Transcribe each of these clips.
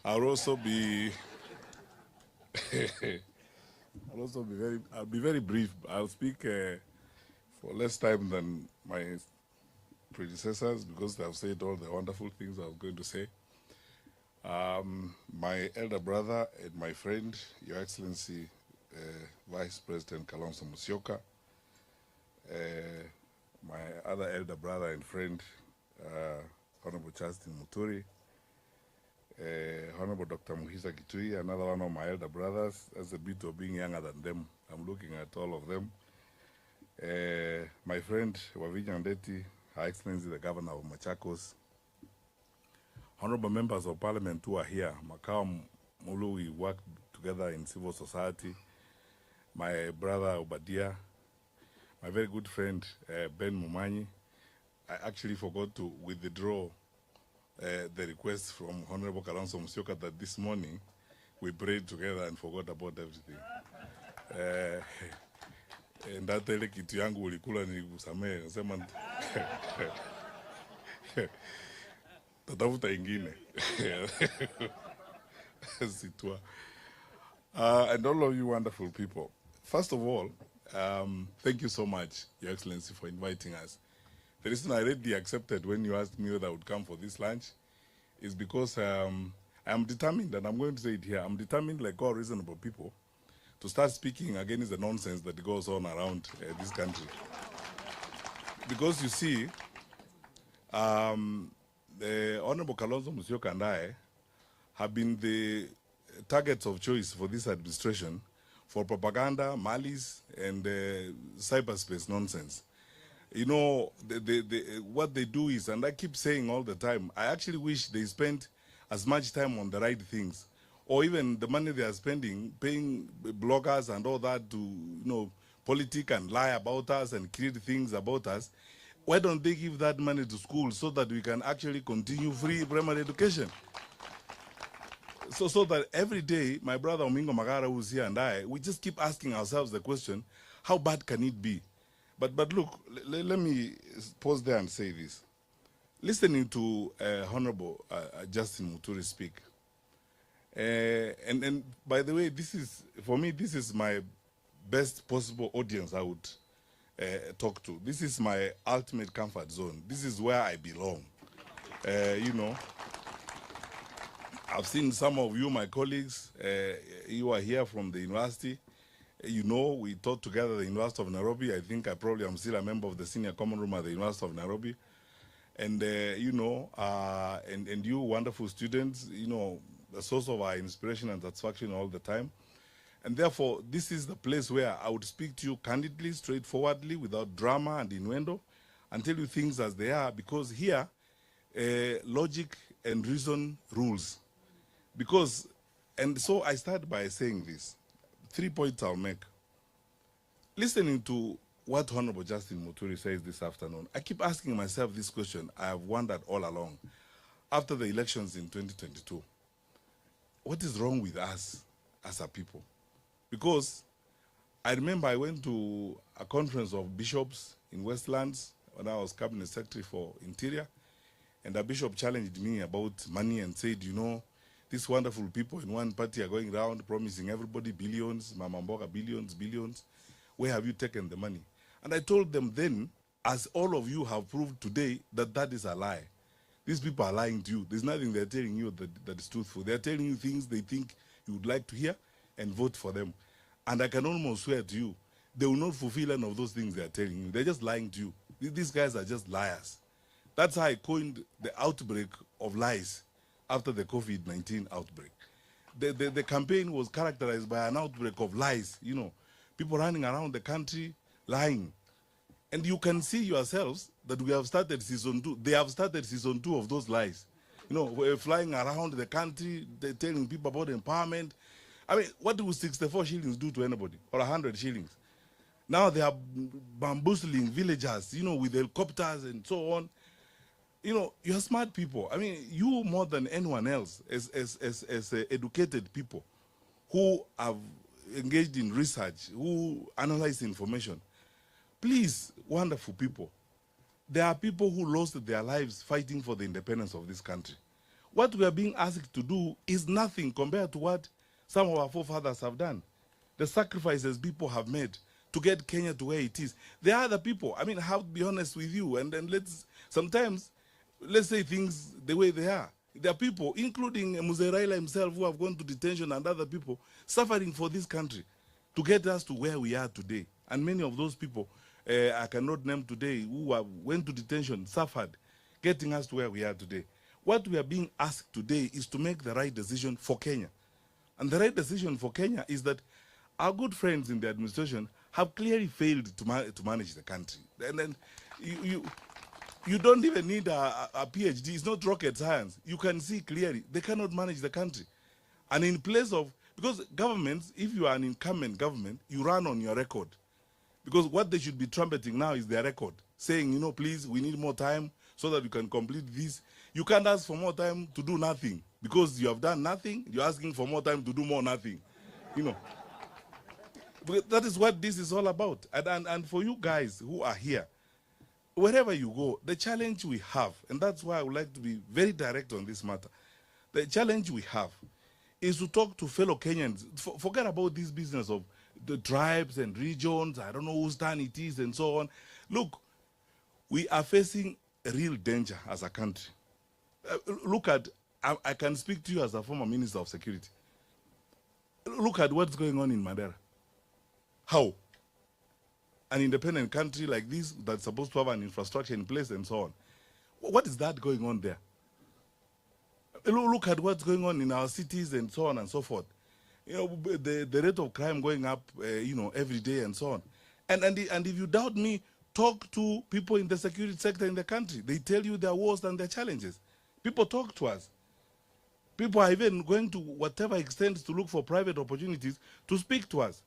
I'll also be I'll be very brief. I'll speak for less time than my predecessors because they've said all the wonderful things I was going to say. My elder brother and my friend, Your Excellency, Vice President Kalonzo Musyoka, my other elder brother and friend, Honorable Justin Muturi, Honorable Dr. Muhisa Kitui, another one of my elder brothers. As a bit of being younger than them, I'm looking at all of them. My friend Wavinya Ndeti, Her Excellency the Governor of Machakos, honorable members of Parliament who are here, Makao Mulu, we work together in civil society, my brother Obadia, my very good friend Ben Mumanyi. I actually forgot to withdraw the request from Honorable Kalonzo Musyoka that this morning we prayed together and forgot about everything. Ndata ile kitu yangu ulikula nilikusamea, nasema tatafuta ingine. Sitwa. And all of you wonderful people. First of all, thank you so much, Your Excellency, for inviting us. The reason I readily accepted when you asked me whether I would come for this lunch is because I'm determined, and I'm going to say it here, I'm determined, like all reasonable people, to start speaking against the nonsense that goes on around this country. Because you see, the Honorable Kalonzo Musyoka and I have been the targets of choice for this administration for propaganda, malice, and cyberspace nonsense. You know, what they do is, and I keep saying all the time, I actually wish they spent as much time on the right things, or even the money they are spending, paying bloggers and all that to, you know, politic and lie about us and create things about us. Why don't they give that money to schools so that we can actually continue free primary education? So that every day, my brother Omingo Magara, who's here, and I, we just keep asking ourselves the question, how bad can it be? But look, let me pause there and say this. Listening to Honorable Justin Muturi speak, and by the way, this is, for me, this is my best possible audience I would talk to. This is my ultimate comfort zone. This is where I belong. You know, I've seen some of you, my colleagues, you are here from the university. You know, we taught together at the University of Nairobi. I think I probably am still a member of the senior common room at the University of Nairobi. And, you know, and you wonderful students, you know, the source of our inspiration and satisfaction all the time. And therefore, this is the place where I would speak to you candidly, straightforwardly, without drama and innuendo, and tell you things as they are, because here, logic and reason rules. Because, and so I start by saying this. 3 points I'll make. Listening to what Honorable Justin Muturi says this afternoon, I keep asking myself this question I have wondered all along. After the elections in 2022, what is wrong with us as a people? Because I remember I went to a conference of bishops in Westlands when I was Cabinet Secretary for Interior, and a bishop challenged me about money and said, you know, these wonderful people in one party are going around promising everybody billions, Mama Mboga billions. Where have you taken the money? And I told them then, as all of you have proved today, that that is a lie. These people are lying to you. There's nothing they're telling you that is truthful. They're telling you things they think you would like to hear and vote for them. And I can almost swear to you, they will not fulfill any of those things they're telling you. They're just lying to you. These guys are just liars. That's how I coined the outbreak of lies after the COVID-19 outbreak. The campaign was characterized by an outbreak of lies, you know, people running around the country lying. And you can see yourselves that we have started season 2. They have started season 2 of those lies. You know, we're flying around the country, they're telling people about empowerment. I mean, what do 64 shillings do to anybody, or 100 shillings? Now they are bamboozling villagers, you know, with helicopters and so on. You know, you're smart people. I mean, you more than anyone else as educated people who have engaged in research, who analyze information. Please, wonderful people, there are people who lost their lives fighting for the independence of this country. What we are being asked to do is nothing compared to what some of our forefathers have done. The sacrifices people have made to get Kenya to where it is. There are other people. I mean, I have to be honest with you. And then sometimes, let's say things the way they are. There are people, including Mzee Raila himself, who have gone to detention, and other people suffering for this country to get us to where we are today. And many of those people, I cannot name today, who went to detention, suffered, getting us to where we are today. What we are being asked today is to make the right decision for Kenya. And the right decision for Kenya is that our good friends in the administration have clearly failed to manage the country. And then you don't even need a PhD. It's not rocket science. You can see clearly they cannot manage the country. And in place of, because governments, if you are an incumbent government, you run on your record. Because what they should be trumpeting now is their record, saying, you know, please, we need more time so that you can complete this. You can't ask for more time to do nothing because you have done nothing. You're asking for more time to do more nothing, you know. But that is what this is all about. And for you guys who are here, wherever you go, the challenge we have, and that's why I would like to be very direct on this matter, the challenge we have is to talk to fellow Kenyans. Forget about this business of the tribes and regions, I don't know whose turn it is and so on. Look, we are facing a real danger as a country. Look at, I can speak to you as a former Minister of Security. Look at what's going on in Mandera. How? An independent country like this that's supposed to have an infrastructure in place and so on. What is that going on there? Look at what's going on in our cities and so on and so forth. You know, the rate of crime going up, you know, every day and so on. And if you doubt me, talk to people in the security sector in the country. They tell you their woes and their challenges. People talk to us. People are even going to whatever extent to look for private opportunities to speak to us.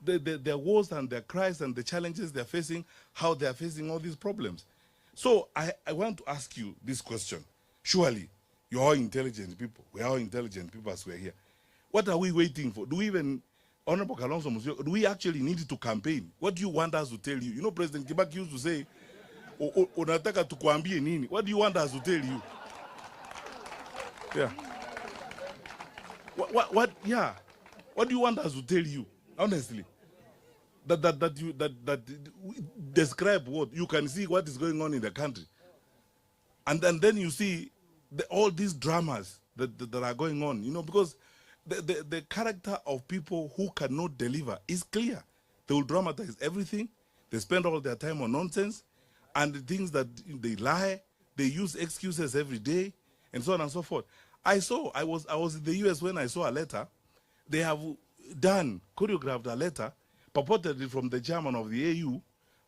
Their woes and their cries and the challenges they're facing, how they're facing all these problems. So I want to ask you this question. Surely, you're all intelligent people. We're all intelligent people as we're here. What are we waiting for? Do we even, Honorable Kalonzo Musyoka, do we actually need to campaign? What do you want us to tell you? You know, President Kibaki used to say, unataka tukuambie nini? What do you want us to tell you? Yeah. Yeah. What do you want us to tell you? Honestly. That describe what? You can see what is going on in the country. And then you see all these dramas that are going on, you know, because the character of people who cannot deliver is clear. They will dramatize everything. They spend all their time on nonsense and the things that they lie. They use excuses every day and so on and so forth. I was in the US when I saw a letter. They have choreographed a letter purportedly from the chairman of the AU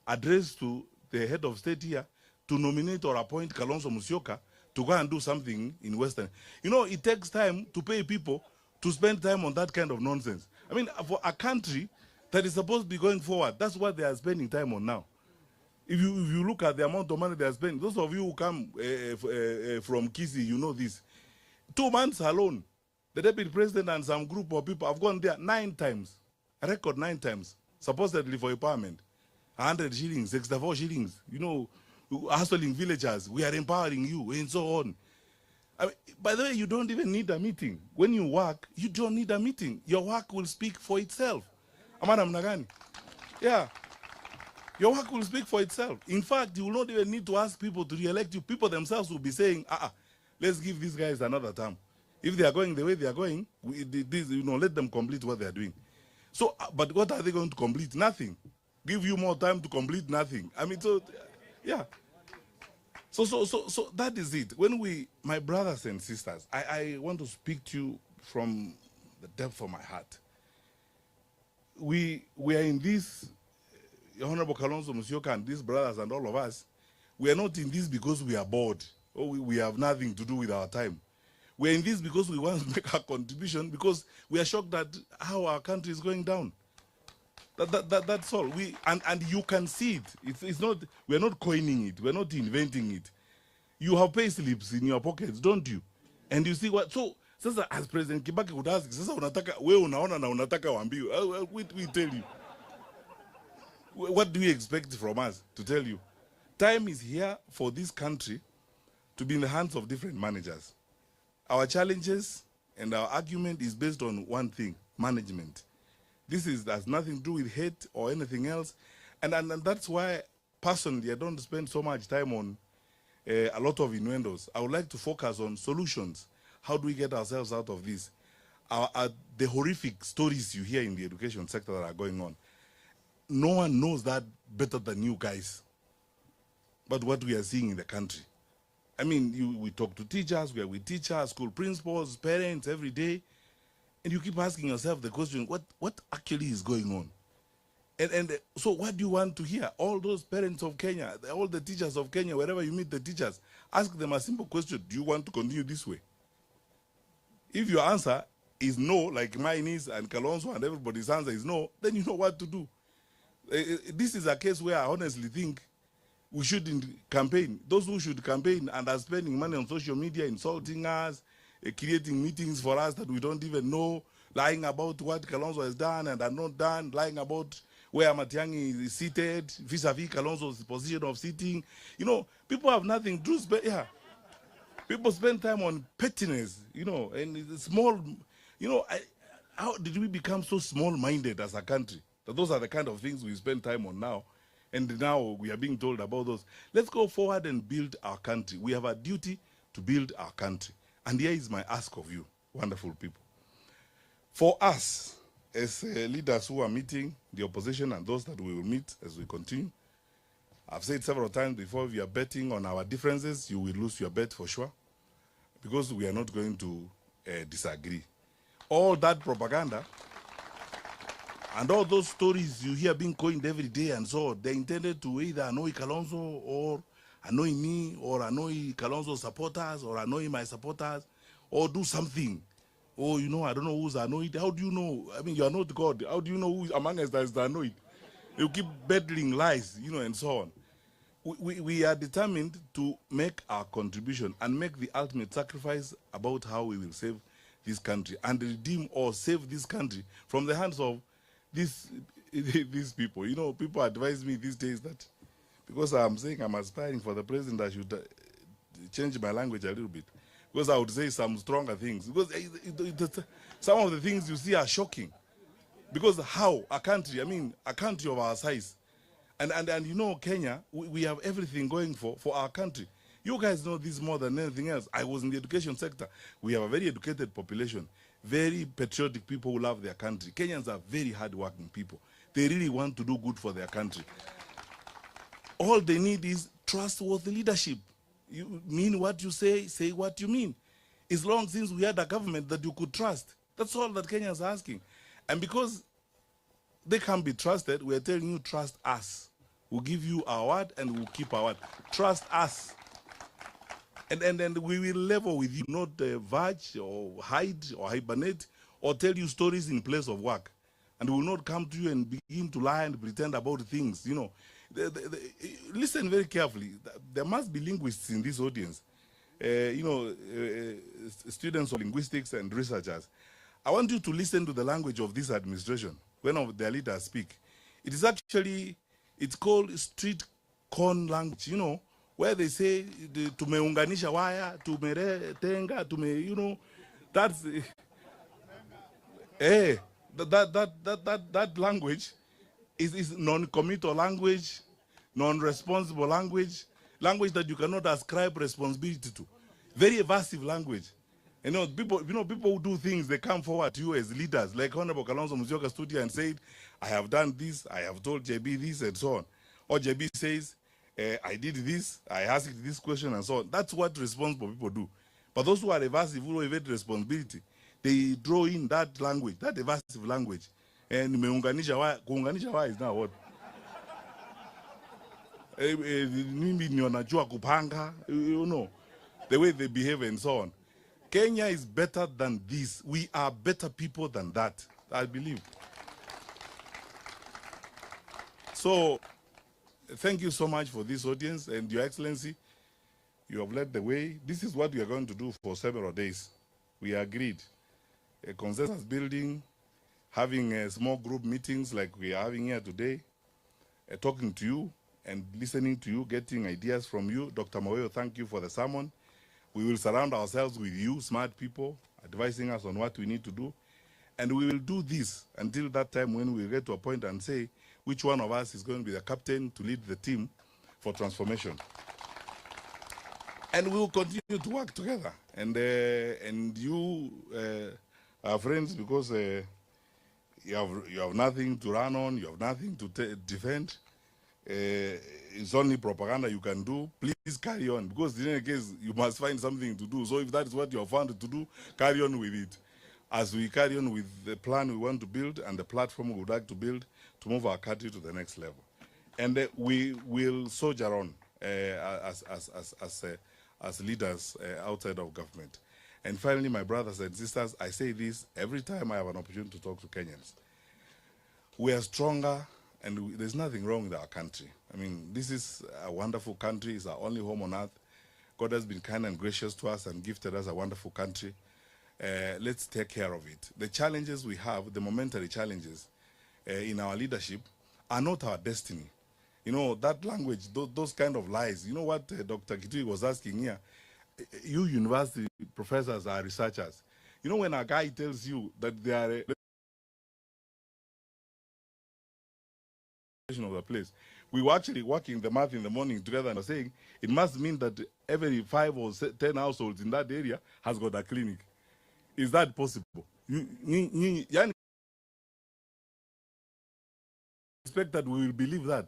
addressed to the head of state here to nominate or appoint Kalonzo Musyoka to go and do something in Western. You know, it takes time to pay people to spend time on that kind of nonsense. I mean, for a country that is supposed to be going forward, that's what they are spending time on now. If you look at the amount of money they are spending, those of you who come from Kisii, you know this. 2 months alone, the deputy president and some group of people have gone there 9 times, a record 9 times, supposedly for empowerment. 100 shillings, 64 shillings, you know, hustling villagers, we are empowering you, and so on. I mean, by the way, you don't even need a meeting. When you work, you don't need a meeting. Your work will speak for itself. Amana mnagani? Yeah. Your work will speak for itself. In fact, you will not even need to ask people to re-elect you. People themselves will be saying, let's give these guys another term. If they are going the way they are going, you know, let them complete what they are doing. So, but what are they going to complete? Nothing. Give you more time to complete nothing. I mean, so, yeah. So that is it. When my brothers and sisters, I want to speak to you from the depth of my heart. We are in this, Honorable Kalonzo Musyoka and these brothers and all of us, we are not in this because we are bored or we have nothing to do with our time. We are in this because we want to make a contribution, because we are shocked at how our country is going down. That's all. And you can see it. It's not, we are not coining it. We are not inventing it. You have pay slips in your pockets, don't you? And you see what, so sasa as President Kibaki would ask, sasa unataka, we unaona na unataka wambiwe. We tell you. What do you expect from us to tell you? Time is here for this country to be in the hands of different managers. Our challenges and our argument is based on one thing: management. This has nothing to do with hate or anything else. And that's why, personally, I don't spend so much time on a lot of innuendos. I would like to focus on solutions. How do we get ourselves out of this? The horrific stories you hear in the education sector that are going on, no one knows that better than you guys. But what we are seeing in the country. I mean, we talk to teachers, we are with teachers, school principals, parents every day, and you keep asking yourself the question, what actually is going on? And so what do you want to hear? All those parents of Kenya, all the teachers of Kenya, wherever you meet the teachers, ask them a simple question: do you want to continue this way? If your answer is no, like mine is, and Kalonzo and everybody's answer is no, then you know what to do. This is a case where I honestly think we shouldn't campaign. Those who should campaign and are spending money on social media, insulting us, creating meetings for us that we don't even know, lying about what Kalonzo has done and are not done, lying about where Matiangi is seated, vis-a-vis Kalonzo's position of sitting. You know, people have nothing to do. Yeah. People spend time on pettiness, you know, and it's small, you know, how did we become so small-minded as a country? That those are the kind of things we spend time on now. And now we are being told about those. Let's go forward and build our country. We have a duty to build our country. And here is my ask of you, wonderful people. For us, as leaders who are meeting the opposition and those that we will meet as we continue, I've said several times before, if you are betting on our differences, you will lose your bet for sure, because we are not going to disagree. All that propaganda and all those stories you hear being coined every day and so, they're intended to either annoy Kalonzo or annoy me or annoy Kalonzo's supporters or annoy my supporters or do something. Oh, you know, I don't know who's annoyed. How do you know? I mean, you are not God. How do you know who among us that is annoyed? You keep peddling lies, you know, and so on. We are determined to make our contribution and make the ultimate sacrifice about how we will save this country and redeem or save this country from the hands of these people. You know, people advise me these days that because I'm saying I'm aspiring for the president, I should change my language a little bit. Because I would say some stronger things. Because some of the things you see are shocking. Because how a country, I mean, a country of our size, and you know, Kenya, we have everything going for our country. You guys know this more than anything else. I was in the education sector. We have a very educated population, very patriotic people who love their country. Kenyans are very hardworking people. They really want to do good for their country. All they need is trustworthy leadership. You mean what you say what you mean. It's long since we had a government that you could trust. That's all that Kenyans are asking. And because they can't be trusted, we are telling you, trust us. We'll give you our word and we'll keep our word. Trust us. And then we will level with you, not verge or hide or hibernate or tell you stories in place of work. And we will not come to you and begin to lie and pretend about things, you know. Listen very carefully. There must be linguists in this audience, you know, students of linguistics and researchers. I want you to listen to the language of this administration when of their leaders speak. It is actually, it's called street corn language, you know, where they say, tumeunganisha waya, tumetenga, you know, that's, that language is non-committal language, non-responsible language, language that you cannot ascribe responsibility to. Very evasive language. You know, people who do things, they come forward to you as leaders. Like Honorable Kalonzo Musyoka stood here and said, I have done this, I have told JB this, and so on. Or JB says, I did this, I asked this question, and so on. That's what responsible people do. But those who are evasive, who evade responsibility, they draw in that language, that evasive language. And kuunganisha waya is now what? You know, the way they behave and so on. Kenya is better than this. We are better people than that, I believe. So, thank you so much for this audience, and Your Excellency, you have led the way. This is what we are going to do for several days. We agreed. A consensus building, having small group meetings like we are having here today, talking to you and listening to you, getting ideas from you. Dr. Maweo, thank you for the sermon. We will surround ourselves with you, smart people, advising us on what we need to do. And we will do this until that time when we get to a point and say which one of us is going to be the captain to lead the team for transformation. And we will continue to work together. And you are friends because you have nothing to run on, you have nothing to defend. It's only propaganda you can do. Please carry on, because in any case, you must find something to do. So if that is what you have found to do, carry on with it. As we carry on with the plan we want to build and the platform we would like to build to move our country to the next level. And we will soldier on as leaders outside of government. And finally, my brothers and sisters, I say this every time I have an opportunity to talk to Kenyans. We are stronger, and there's nothing wrong with our country. I mean, this is a wonderful country. It's our only home on earth. God has been kind and gracious to us and gifted us a wonderful country. Let's take care of it. The challenges we have, the momentary challenges in our leadership, are not our destiny. You know, that language, those kind of lies. You know what Dr. Kitui was asking here? You university professors are researchers. You know, when a guy tells you that they are of the place, we were actually working the math in the morning together and saying it must mean that every 5 or 10 households in that area has got a clinic. Is that possible? You expect that we will believe that?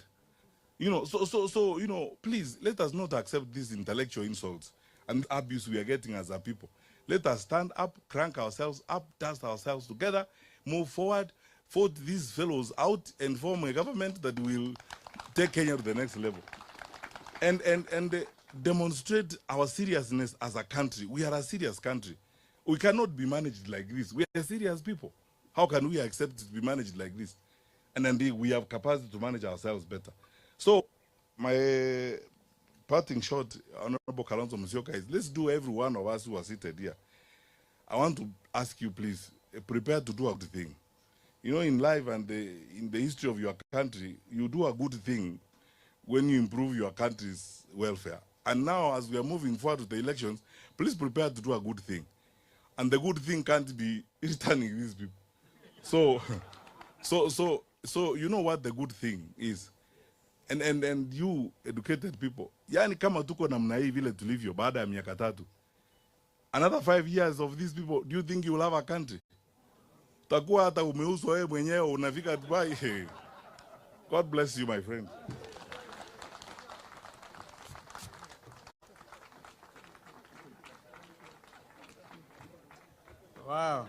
You know, so you know, please let us not accept these intellectual insults and abuse we are getting as a people. Let us stand up, crank ourselves up, dust ourselves together, move forward, vote these fellows out, and form a government that will take Kenya to the next level. And demonstrate our seriousness as a country. We are a serious country. We cannot be managed like this. We are serious people. How can we accept to be managed like this? And indeed, we have capacity to manage ourselves better. So, my parting shot, Honorable Kalonzo Musyoka, is let's do every one of us who are seated here. I want to ask you, please, prepare to do a good thing. You know, in life and in the history of your country, you do a good thing when you improve your country's welfare. And now, as we are moving forward to the elections, please prepare to do a good thing. And the good thing can't be returning these people. So you know what the good thing is. And you educated people. Yani kama tuko namna hii vile tulivyo baada ya miaka 3. Another 5 years of these people, do you think you will have a country? Takuwa hata umeuswa wewe mwenyewe unafika Dubai. God bless you, my friend. Wow.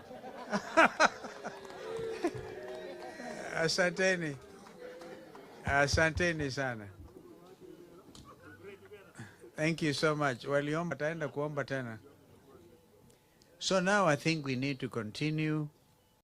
Asanteni. Asanteni sana. Thank you so much. Waliomba taenda kuomba tena. So now I think we need to continue